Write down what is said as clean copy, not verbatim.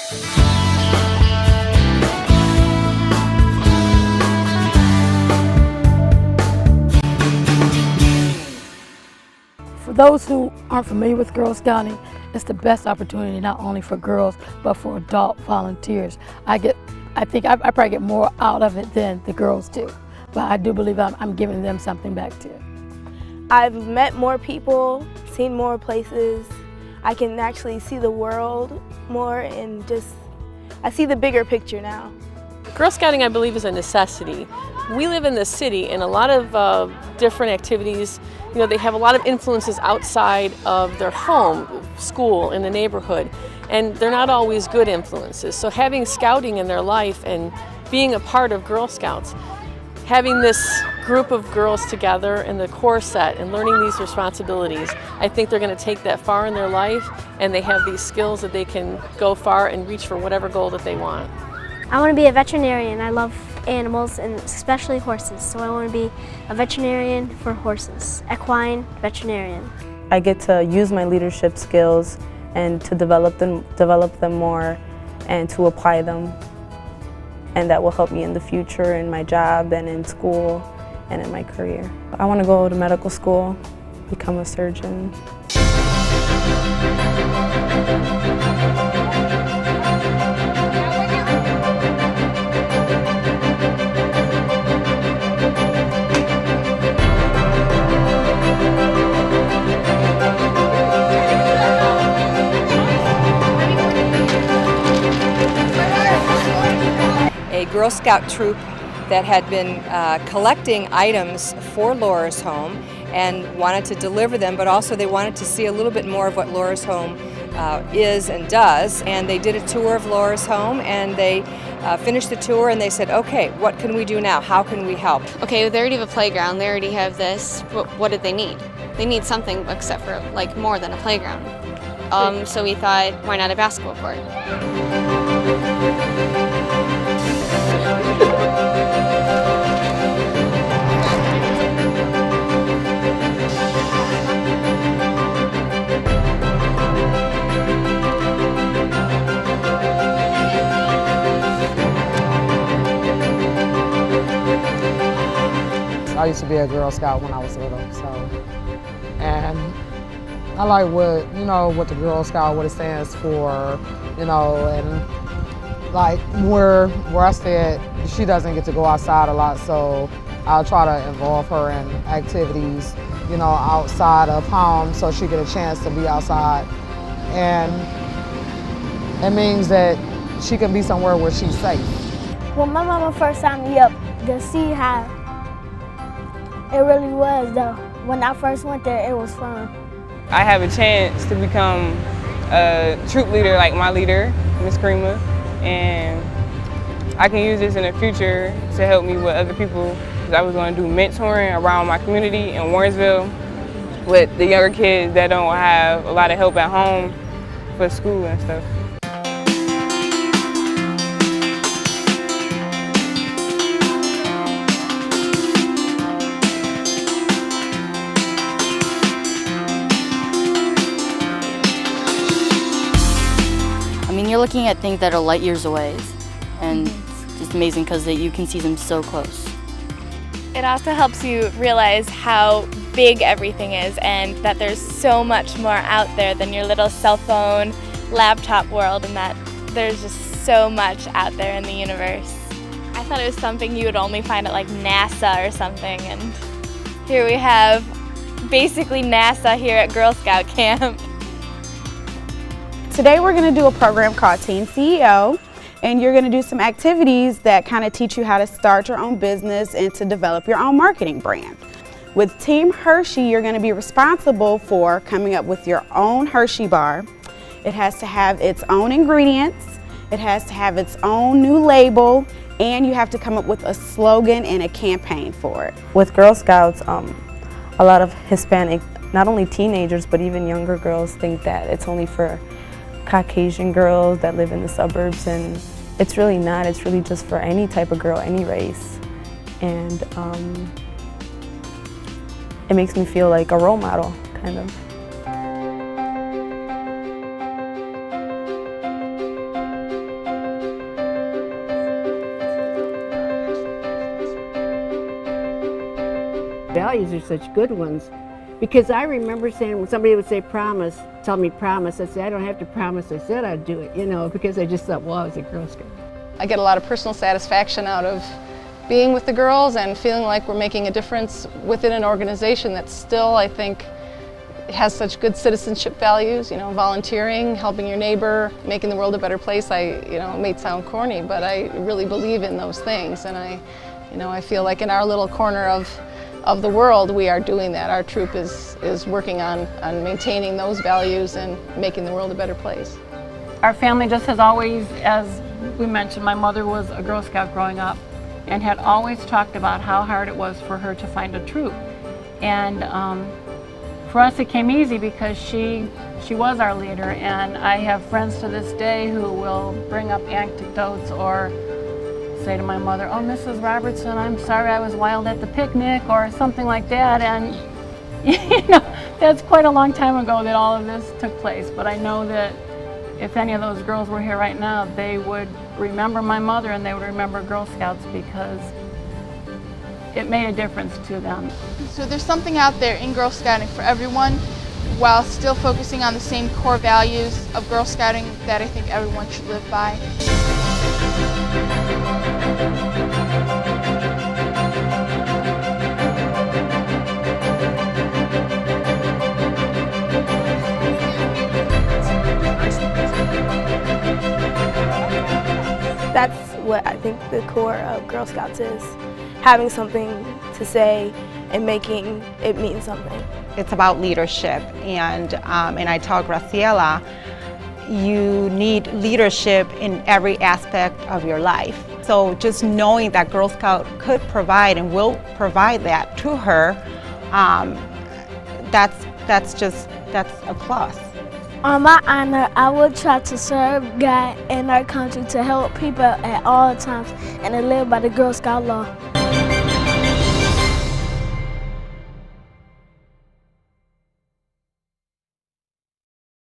For those who aren't familiar with Girl Scouting, it's the best opportunity not only for girls but for adult volunteers. I think I probably get more out of it than the girls do, but I do believe I'm giving them something back too. I've met more people, seen more places. I can actually see the world more and I see the bigger picture now. Girl Scouting, I believe, is a necessity. We live in the city, and a lot of different activities, they have a lot of influences outside of their home, school, in the neighborhood, and they're not always good influences. So having scouting in their life and being a part of Girl Scouts, having this group of girls together in the core set and learning these responsibilities, I think they're going to take that far in their life, and they have these skills that they can go far and reach for whatever goal that they want. I want to be a veterinarian. I love animals, and especially horses, so I want to be a veterinarian for horses, equine veterinarian. I get to use my leadership skills and to develop them more and to apply them, and that will help me in the future in my job and in school and in my career. I want to go to medical school, become a surgeon. A Girl Scout troop that had been collecting items for Laura's Home and wanted to deliver them, but also they wanted to see a little bit more of what Laura's Home is and does. And they did a tour of Laura's Home, and they finished the tour and they said, okay, what can we do now? How can we help? Okay, they already have a playground, they already have this. What did they need? They need something except for more than a playground. So we thought, why not a basketball court? I used to be a Girl Scout when I was little, and I like what the Girl Scout, what it stands for, and like where I said, she doesn't get to go outside a lot, so I'll try to involve her in activities, outside of home, so she get a chance to be outside, and it means that she can be somewhere where she's safe. When my mama first signed me up to see how it really was, though. When I first went there, it was fun. I have a chance to become a troop leader like my leader, Miss Karima, and I can use this in the future to help me with other people, because I was going to do mentoring around my community in Warrensville with the younger kids that don't have a lot of help at home for school and stuff. You're looking at things that are light years away, and it's just amazing because you can see them so close. It also helps you realize how big everything is and that there's so much more out there than your little cell phone, laptop world, and that there's just so much out there in the universe. I thought it was something you would only find at NASA or something, and here we have basically NASA here at Girl Scout Camp. Today we're going to do a program called Teen CEO, and you're going to do some activities that kind of teach you how to start your own business and to develop your own marketing brand. With Team Hershey, you're going to be responsible for coming up with your own Hershey bar. It has to have its own ingredients, it has to have its own new label, and you have to come up with a slogan and a campaign for it. With Girl Scouts, a lot of Hispanic, not only teenagers, but even younger girls think that it's only for Caucasian girls that live in the suburbs, and it's really not. It's really just for any type of girl, any race. And it makes me feel like a role model, kind of. Values are such good ones. Because I remember saying, when somebody would say promise, tell me promise, I'd say, I don't have to promise, I said I'd do it, you know, because I just thought, well, I was a Girl Scout. I get a lot of personal satisfaction out of being with the girls and feeling like we're making a difference within an organization that still, I think, has such good citizenship values, you know, volunteering, helping your neighbor, making the world a better place. It may sound corny, but I really believe in those things, and I feel like in our little corner of the world, we are doing that. Our troop is working on maintaining those values and making the world a better place. Our family just has always, as we mentioned, my mother was a Girl Scout growing up and had always talked about how hard it was for her to find a troop. And for us it came easy because she was our leader, and I have friends to this day who will bring up anecdotes or say to my mother, oh, Mrs. Robertson, I'm sorry I was wild at the picnic, or something like that. And you know, that's quite a long time ago that all of this took place. But I know that if any of those girls were here right now, they would remember my mother and they would remember Girl Scouts because it made a difference to them. So there's something out there in Girl Scouting for everyone, while still focusing on the same core values of Girl Scouting that I think everyone should live by. That's what I think the core of Girl Scouts is, having something to say and making it mean something. It's about leadership, and I tell Graciela, you need leadership in every aspect of your life. So just knowing that Girl Scout could provide and will provide that to her, that's a plus. On my honor, I will try to serve God and our country, to help people at all times, and to live by the Girl Scout law.